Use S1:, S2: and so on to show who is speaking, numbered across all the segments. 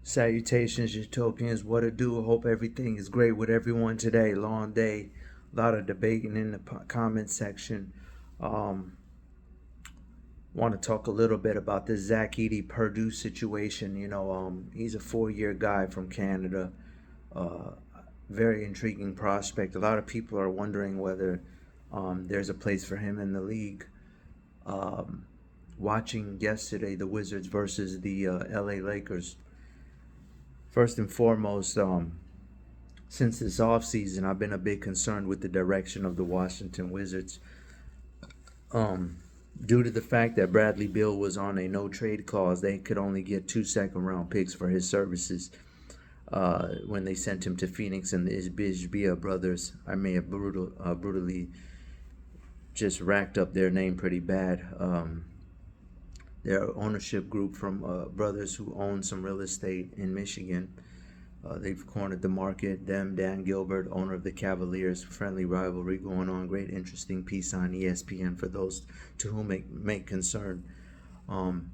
S1: Salutations, Utopians. What it do? Hope everything is great with everyone today. Long day, a lot of debating in the comment section. Um, Want to talk a little bit about this Zach Edey Purdue situation. He's a 4-year guy from Canada. Uh, Very intriguing prospect. A lot of people are wondering whether there's a place for him in the league. Um, Watching yesterday the Wizards versus the LA Lakers. First and foremost, since this offseason, I've been a bit concerned with the direction of the Washington Wizards. Um, Due to the fact that Bradley Beal was on a no trade clause, they could only get 2 second-round picks for his services when they sent him to Phoenix, and the Ishbia brothers, I may have brutally just racked up their name pretty bad. Their ownership group from brothers who own some real estate in Michigan. They've cornered the market. Them, Dan Gilbert, owner of the Cavaliers, friendly rivalry going on. Great, interesting piece on ESPN for those to whom it may concern. Um,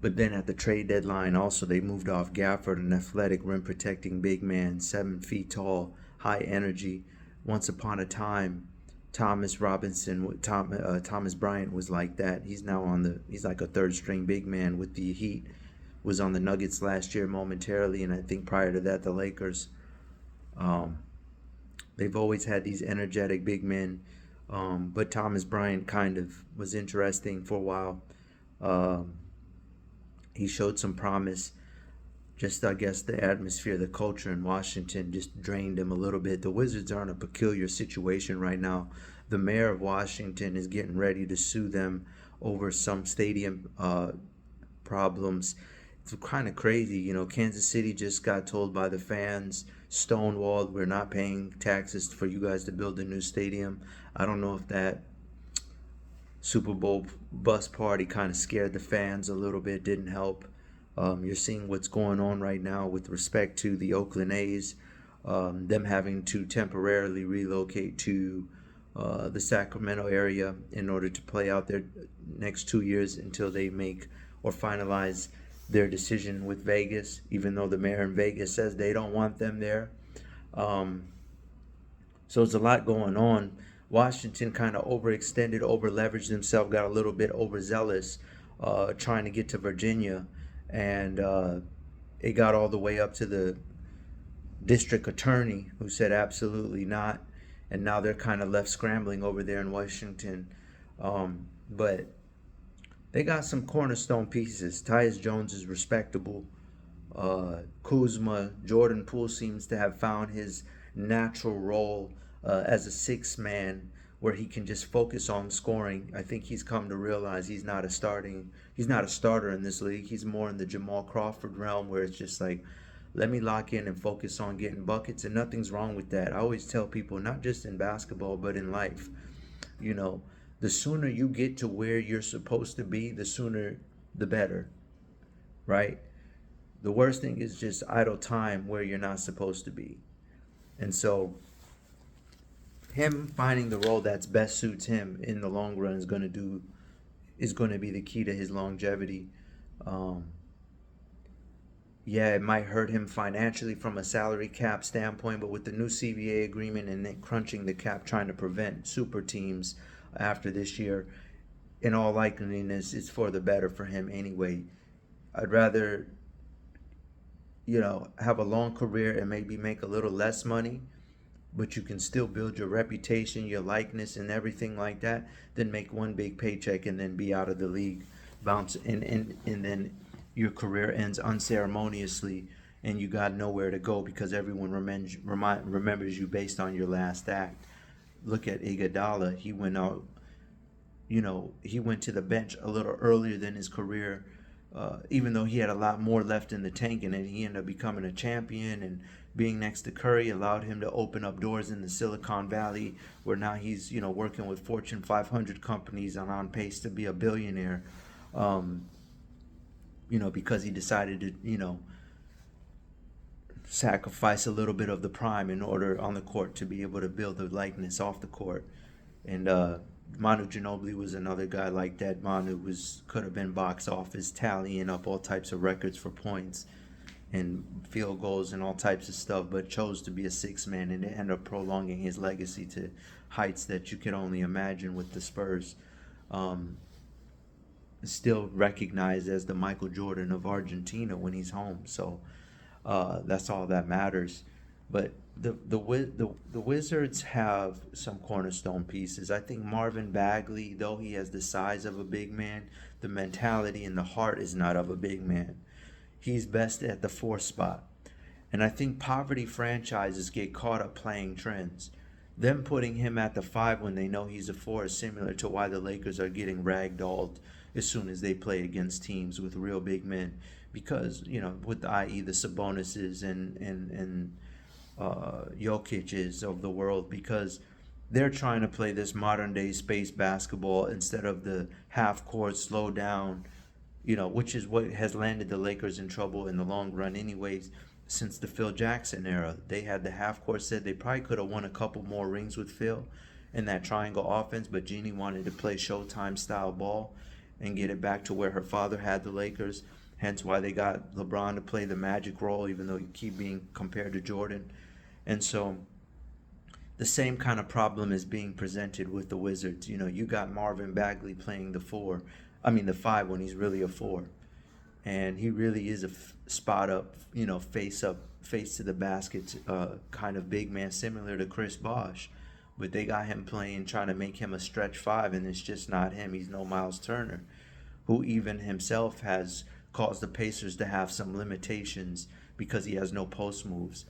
S1: but then at the trade deadline, also they moved off Gafford, an athletic rim protecting big man, 7 feet tall, high energy. Once upon a time, Thomas Bryant was like that. He's like a third string big man with the Heat. Was on the Nuggets last year momentarily, and I think prior to that the Lakers. Um, they've always had these energetic big men, but Thomas Bryant kind of was interesting for a while. Um, he showed some promise. Just I guess the atmosphere, the culture in Washington just drained him a little bit. The Wizards are in a peculiar situation right now. The mayor of Washington is getting ready to sue them over some stadium problems. It's kind of crazy. Kansas City just got told by the fans, stonewalled, we're not paying taxes for you guys to build a new stadium. I don't know if that Super Bowl bus party kind of scared the fans a little bit, didn't help. You're seeing what's going on right now with respect to the Oakland A's, them having to temporarily relocate to the Sacramento area in order to play out their next 2 years until they make or finalize their decision with Vegas, even though the mayor in Vegas says they don't want them there. Um, so it's a lot going on. Washington kind of overextended, over leveraged themselves, got a little bit overzealous, trying to get to Virginia, and it got all the way up to the district attorney, who said absolutely not, and now they're kind of left scrambling over there in Washington. But they got some cornerstone pieces. Tyus Jones is respectable. Kuzma, Jordan Poole seems to have found his natural role as a sixth man, where he can just focus on scoring. I think he's come to realize he's not a starter in this league. He's more in the Jamal Crawford realm, where it's just like, let me lock in and focus on getting buckets, and nothing's wrong with that. I always tell people, not just in basketball but in life, you know, the sooner you get to where you're supposed to be, the sooner the better, right? The worst thing is just idle time where you're not supposed to be. And so him finding the role that's best suits him in the long run is going to be the key to his longevity. Um, yeah, it might hurt him financially from a salary cap standpoint, but with the new CBA agreement and then crunching the cap, trying to prevent super teams after this year, in all likeliness, it's for the better for him anyway. I'd rather, have a long career and maybe make a little less money, but you can still build your reputation, your likeness, and everything like that, than make one big paycheck and then be out of the league, bounce, and then your career ends unceremoniously and you got nowhere to go because everyone remembers you based on your last act. Look at Iguodala. He went out, he went to the bench a little earlier than his career, even though he had a lot more left in the tank, and then he ended up becoming a champion, and being next to Curry allowed him to open up doors in the Silicon Valley, where now he's working with Fortune 500 companies and on pace to be a billionaire. Um, because he decided to sacrifice a little bit of the prime in order on the court to be able to build the likeness off the court. And Manu Ginobili was another guy like that. Manu could have been box office tallying up all types of records for points. and field goals and all types of stuff, but chose to be a six man and end up prolonging his legacy to heights that you could only imagine with the Spurs. Um, Still recognized as the Michael Jordan of Argentina when he's home. So that's all that matters. But the Wizards have some cornerstone pieces. I think Marvin Bagley, though he has the size of a big man, the mentality and the heart is not of a big man. He's best at the four spot. And I think poverty franchises get caught up playing trends. Them putting him at the five when they know he's a four is similar to why the Lakers are getting ragdolled as soon as they play against teams with real big men. Because, with i.e. the Sabonis's and Jokic's of the world, because they're trying to play this modern day space basketball instead of the half court slow down, which is what has landed the Lakers in trouble in the long run anyways. Since the Phil Jackson era, they had the half court set. They probably could have won a couple more rings with Phil in that triangle offense, but Jeannie wanted to play Showtime style ball and get it back to where her father had the Lakers. Hence why they got LeBron to play the magic role, even though he keep being compared to Jordan. And so the same kind of problem is being presented with the Wizards. You got Marvin Bagley playing the five when he's really a four. And he really is a spot up, face to the basket kind of big man, similar to Chris Bosh. But they got him trying to make him a stretch five, and it's just not him. He's no Miles Turner, who even himself has caused the Pacers to have some limitations because he has no post moves.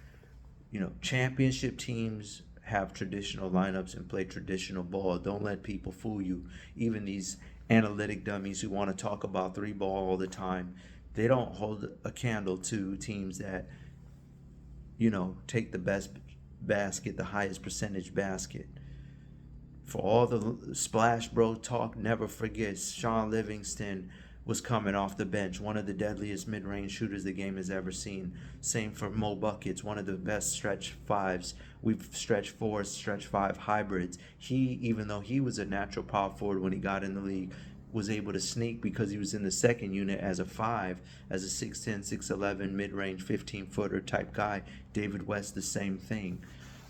S1: Championship teams have traditional lineups and play traditional ball. Don't let people fool you. Even these analytic dummies who want to talk about three ball all the time, they don't hold a candle to teams that, take the best basket, the highest percentage basket. For all the splash bro talk, never forget Sean Livingston was coming off the bench, one of the deadliest mid-range shooters the game has ever seen. Same for Mo Buckets, one of the best stretch fives. We've stretch fours, stretch five hybrids. He, even though he was a natural power forward when he got in the league, was able to sneak because he was in the second unit as a five, as a 6'10", 6'11", mid-range 15-footer type guy. David West, the same thing.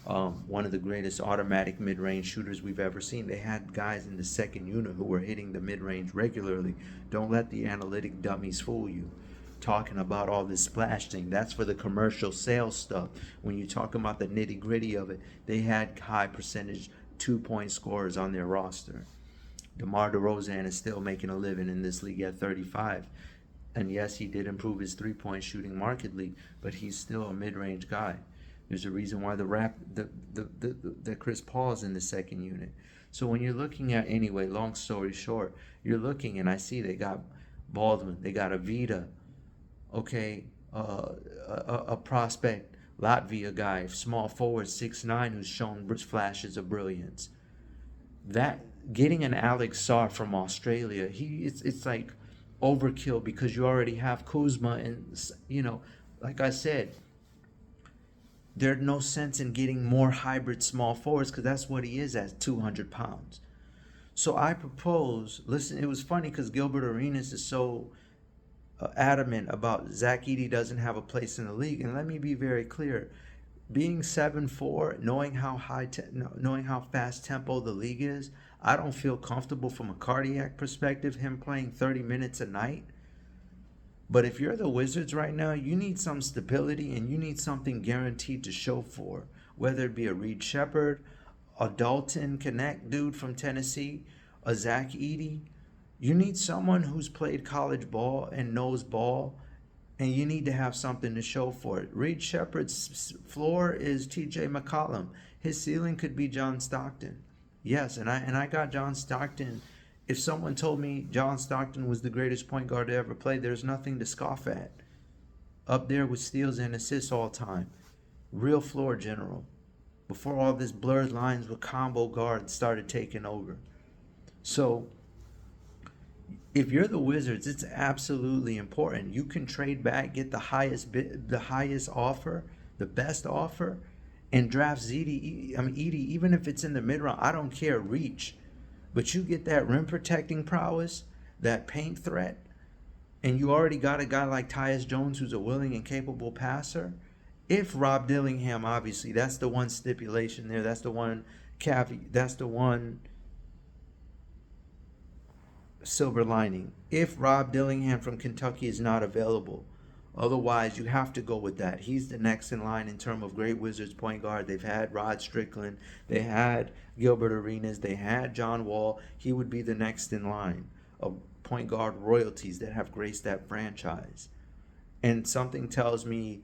S1: One of the greatest automatic mid-range shooters we've ever seen. They had guys in the second unit who were hitting the mid-range regularly. Don't let the analytic dummies fool you. Talking about all this splash thing, that's for the commercial sales stuff. When you talk about the nitty-gritty of it, they had high percentage 2-point scorers on their roster. DeMar DeRozan is still making a living in this league at 35. And yes, he did improve his three-point shooting markedly, but he's still a mid-range guy. There's a reason why the Chris Paul's in the second unit. So when you're looking at, anyway, long story short, you're looking, and I see they got Baldwin, they got Avita, okay, a prospect, Latvia guy, small forward, 6'9", who's shown flashes of brilliance. That getting an Alex Sarr from Australia, it's like overkill because you already have Kuzma, and like I said, there's no sense in getting more hybrid small forwards because that's what he is at 200 pounds. So I propose, listen, it was funny because Gilbert Arenas is so adamant about Zach Edey doesn't have a place in the league. And let me be very clear. Being 7'4", knowing how fast tempo the league is, I don't feel comfortable from a cardiac perspective him playing 30 minutes a night. But if you're the Wizards right now, you need some stability and you need something guaranteed to show for. Whether it be a Reed Shepherd, a Dalton Connect dude from Tennessee, a Zach Edey. You need someone who's played college ball and knows ball, and you need to have something to show for it. Reed Shepherd's floor is TJ McCollum. His ceiling could be John Stockton. Yes, and I got John Stockton. If someone told me John Stockton was the greatest point guard to ever play, there's nothing to scoff at. Up there with steals and assists all time. Real floor general. Before all this blurred lines with combo guards started taking over. So, if you're the Wizards, it's absolutely important. You can trade back, get the highest offer, the best offer, and draft Edey, even if it's in the mid-round. I don't care, reach. But you get that rim protecting prowess, that paint threat, and you already got a guy like Tyus Jones who's a willing and capable passer. If Rob Dillingham, obviously, that's the one stipulation there. That's the one caveat. That's the one silver lining. If Rob Dillingham from Kentucky is not available, otherwise you have to go with that. He's the next in line in terms of great Wizards point guard. They've had Rod Strickland, they had Gilbert Arenas, they had John Wall. He would be the next in line of point guard royalties that have graced that franchise. And something tells me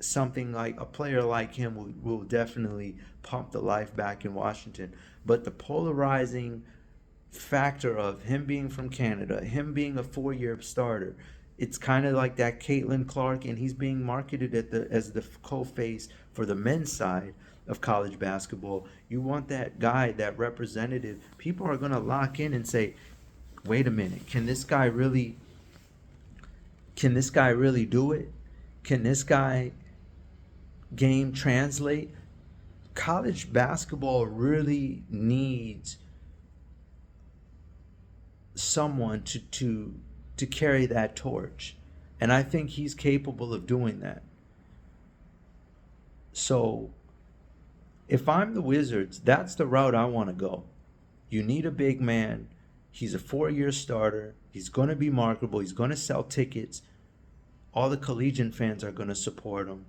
S1: something like a player like him will definitely pump the life back in Washington. But the polarizing factor of him being from Canada, him being a 4-year starter, it's kind of like that Caitlin Clark, and he's being marketed as the co-face for the men's side of college basketball. You want that guy, that representative. People are going to lock in and say, wait a minute, can this guy really do it? Can this guy game translate? College basketball really needs someone to carry that torch, and I think he's capable of doing that. So if I'm the Wizards, that's the route I want to go. You need a big man. He's a 4-year starter. He's going to be marketable. He's going to sell tickets. All the collegiate fans are going to support him.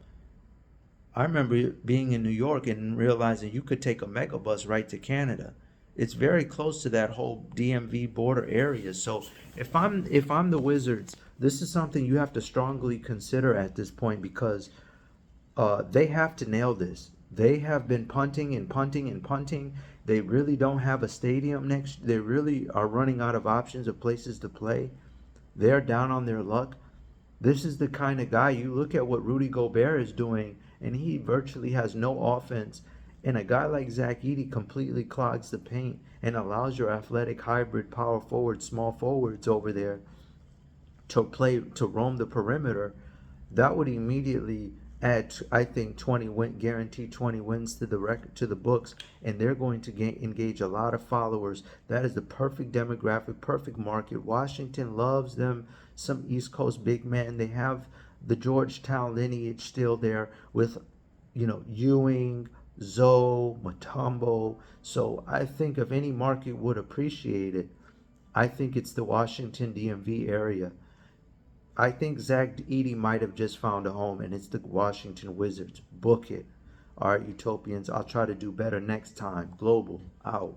S1: I remember being in New York and realizing you could take a megabus right to Canada. It's very close to that whole DMV border area. So if I'm the Wizards, this is something you have to strongly consider at this point, because they have to nail this. They have been punting and punting and punting. They really don't have a stadium next. They really are running out of options of places to play. They're down on their luck. This is the kind of guy, you look at what Rudy Gobert is doing, and he virtually has no offense. And a guy like Zach Edey completely clogs the paint and allows your athletic hybrid power forward, small forwards over there to roam the perimeter. That would immediately add, I think, guaranteed 20 wins to the record, to the books, and they're going to engage a lot of followers. That is the perfect demographic, perfect market. Washington loves them some East Coast big men. They have the Georgetown lineage still there with, Ewing, Zoe, Mutombo. So I think if any market would appreciate it, I think it's the Washington DMV area. I think Zach Edey might have just found a home, and it's the Washington Wizards. Book it. All right, Utopians, I'll try to do better next time. Global, out.